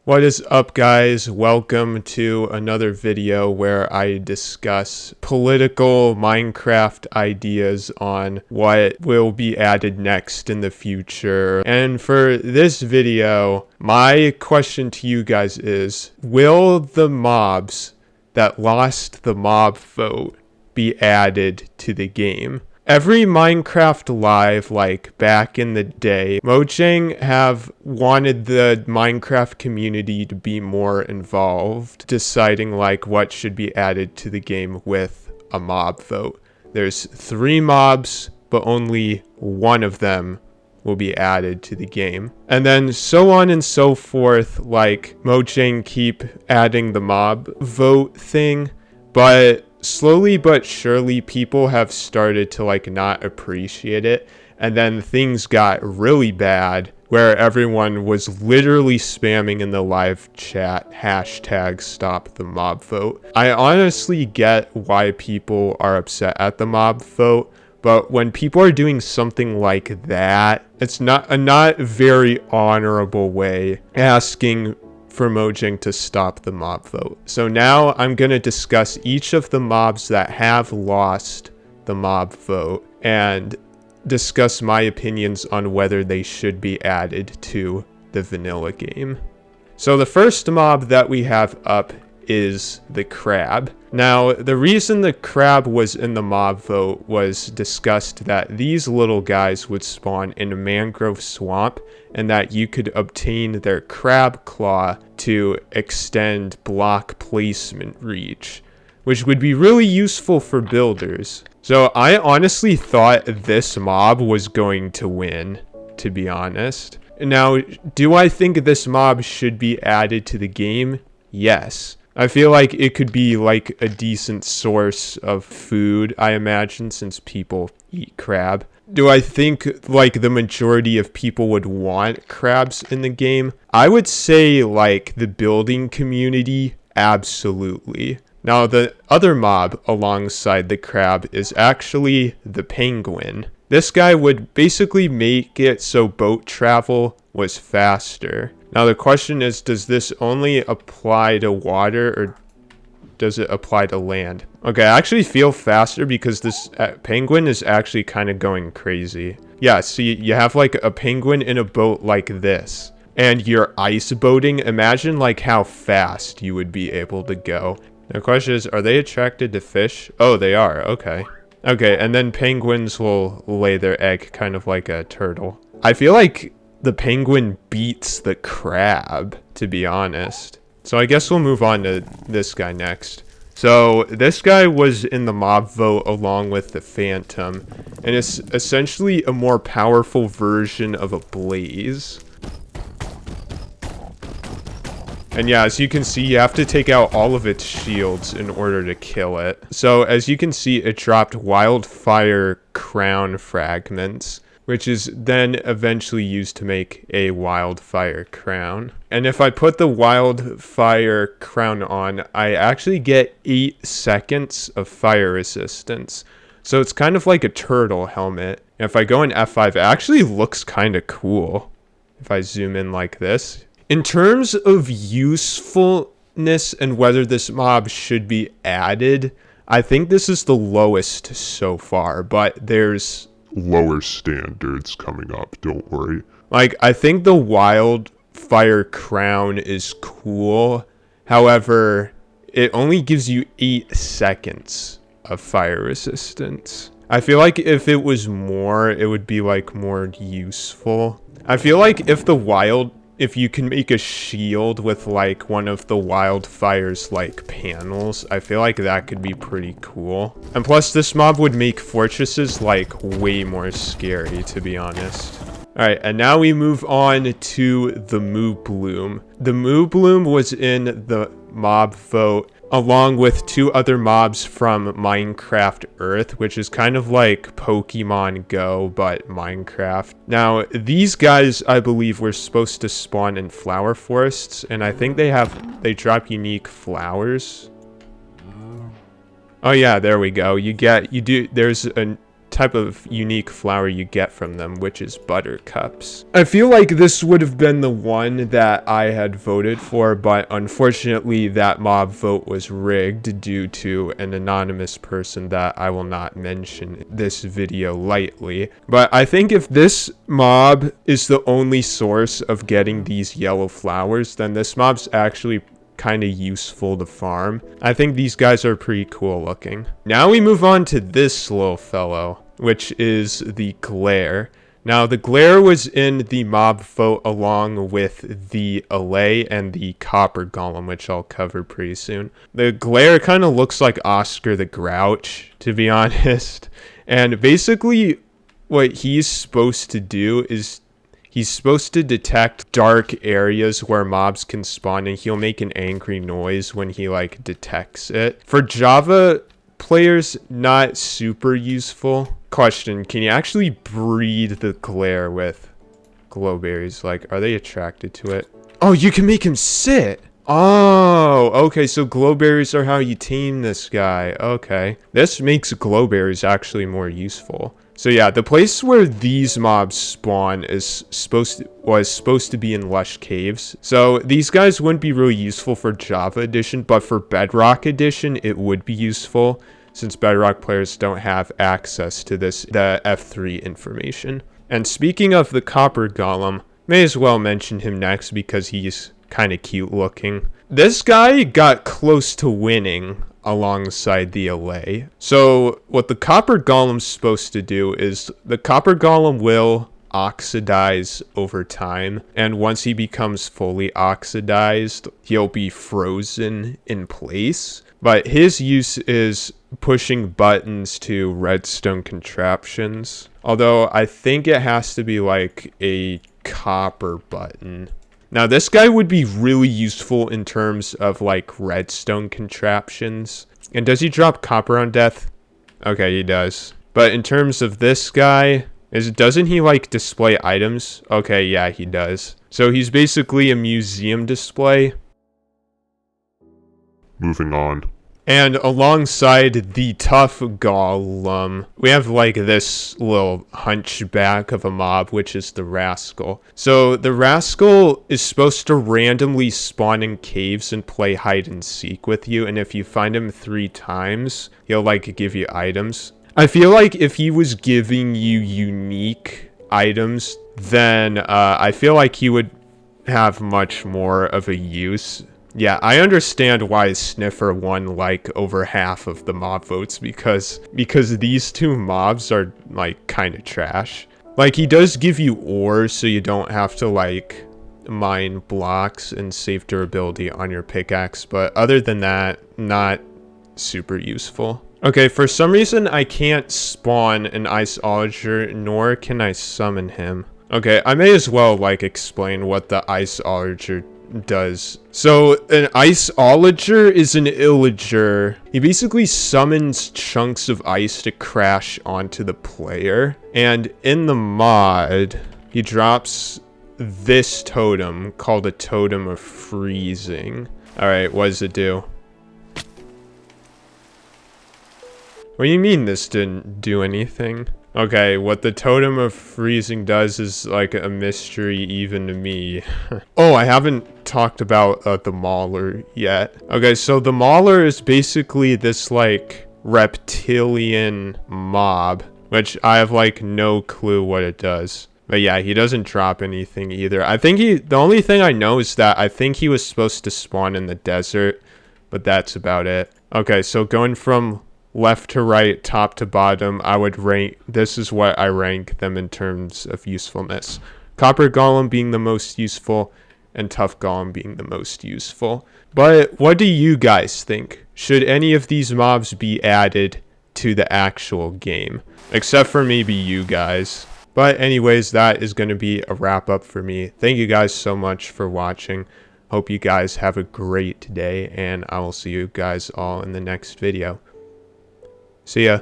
What is up, guys? Welcome to another video where I discuss political Minecraft ideas on what will be added next in the future. And for this video, my question to you guys is, will the mobs that lost the mob vote be added to the game? Every Minecraft Live, like back in the day, Mojang have wanted the Minecraft community to be more involved, deciding like what should be added to the game with a mob vote. There's 3 mobs, but only one of them will be added to the game. And then so on and so forth, like Mojang keep adding the mob vote thing, but slowly but surely people have started to like not appreciate it, and then things got really bad where everyone was literally spamming in the live chat hashtag stop the mob vote. I honestly get why people are upset at the mob vote, but when people are doing something like that, it's not a very honorable way asking for Mojang to stop the mob vote. So now I'm going to discuss each of the mobs that have lost the mob vote and discuss my opinions on whether they should be added to the vanilla game. So the first mob that we have up is the crab. Now, the reason the crab was in the mob vote was discussed that these little guys would spawn in a mangrove swamp and that you could obtain their crab claw to extend block placement reach, which would be really useful for builders. So I honestly thought this mob was going to win, to be honest. Now, do I think this mob should be added to the game? Yes. I feel like it could be like a decent source of food, I imagine, since people eat crab. Do I think like the majority of people would want crabs in the game? I would say like the building community, absolutely. Now the other mob alongside the crab is actually the penguin. This guy would basically make it so boat travel was faster. Now the question is, does this only apply to water or does it apply to land? Okay, I actually feel faster because this penguin is actually kind of going crazy. Yeah, see, you have like a penguin in a boat like this and you're ice boating. Imagine like how fast you would be able to go. The question is, are they attracted to fish? Oh, they are. Okay. Okay, and then penguins will lay their egg kind of like a turtle. I feel like the penguin beats the crab, to be honest. So I guess we'll move on to this guy next. So this guy was in the mob vote along with the phantom, and it's essentially a more powerful version of a blaze. And yeah, as you can see, you have to take out all of its shields in order to kill it. So as you can see, it dropped wildfire crown fragments, which is then eventually used to make a wildfire crown. And if I put the wildfire crown on, I actually get 8 seconds of fire resistance. So it's kind of like a turtle helmet. And if I go in F5, it actually looks kind of cool. If I zoom in like this. In terms of usefulness and whether this mob should be added, I think this is the lowest so far, but there's lower standards coming up, don't worry. Like, I think the wildfire crown is cool. However, it only gives you 8 seconds of fire resistance. I feel like if it was more, it would be like more useful. I feel like if you can make a shield with like one of the wildfire's like panels, I feel like that could be pretty cool. And plus this mob would make fortresses like way more scary, to be honest. Alright, and now we move on to the Moo Bloom. The Moo Bloom was in the mob vote along with 2 other mobs from Minecraft Earth, which is kind of like Pokemon Go, but Minecraft. Now, these guys, I believe, were supposed to spawn in flower forests, and I think they drop unique flowers. Oh yeah, there we go. There's a type of unique flower you get from them, which is buttercups. I feel like this would have been the one that I had voted for, but unfortunately that mob vote was rigged due to an anonymous person that I will not mention this video lightly. But I think if this mob is the only source of getting these yellow flowers, then this mob's actually kind of useful to farm. I think these guys are pretty cool looking. Now we move on to this little fellow, which is the glare. Now the glare was in the mob vote along with the allay and the copper golem, which I'll cover pretty soon. The glare kind of looks like Oscar the Grouch, to be honest. And basically what he's supposed to do is he's supposed to detect dark areas where mobs can spawn, and he'll make an angry noise when he like detects it. For Java players, not super useful. Question, can you actually breed the glare with glowberries? Like, are they attracted to it? Oh, you can make him sit. Oh, okay, so glowberries are how you tame this guy. Okay. This makes glowberries actually more useful. So yeah, the place where these mobs spawn was supposed to be in Lush Caves. So these guys wouldn't be really useful for Java Edition, but for Bedrock Edition, it would be useful since Bedrock players don't have access to the F3 information. And speaking of the Copper Golem, may as well mention him next because he's kind of cute looking. This guy got close to winning alongside the allay. So what the Copper Golem's supposed to do is the Copper Golem will oxidize over time, and once he becomes fully oxidized, he'll be frozen in place. But his use is pushing buttons to redstone contraptions, although I think it has to be like a copper button. Now this guy would be really useful in terms of like redstone contraptions. And does he drop copper on death? Okay, he does. But in terms of this guy, doesn't he like display items? Okay, yeah, he does. So he's basically a museum display. Moving on. And alongside the tough golem, we have like this little hunchback of a mob, which is the rascal. So the rascal is supposed to randomly spawn in caves and play hide and seek with you. And if you find him 3 times, he'll like give you items. I feel like if he was giving you unique items, then I feel like he would have much more of a use. Yeah, I understand why Sniffer won like over half of the mob votes because these 2 mobs are like kind of trash. Like he does give you ore so you don't have to like mine blocks and save durability on your pickaxe, but other than that, not super useful. Okay, for some reason I can't spawn an Iceologer, nor can I summon him. Okay, I may as well like explain what the Iceologer does. So an Iceologer is an illager. He basically summons chunks of ice to crash onto the player, and in the mod he drops this totem called a Totem of Freezing. All right, what does it do? What do you mean this didn't do anything? Okay, what the Totem of Freezing does is like a mystery even to me. Oh, I haven't talked about the Mauler yet. Okay, so the Mauler is basically this like reptilian mob, which I have like no clue what it does. But yeah, he doesn't drop anything either. I think the only thing I know is that I think he was supposed to spawn in the desert, but that's about it. Okay, so going from left to right, top to bottom, I would rank, this is what I rank them in terms of usefulness. Copper Golem being the most useful, and Tough Golem being the most useful. But what do you guys think? Should any of these mobs be added to the actual game? Except for maybe you guys. But anyways, that is going to be a wrap up for me. Thank you guys so much for watching. Hope you guys have a great day, and I will see you guys all in the next video. See ya.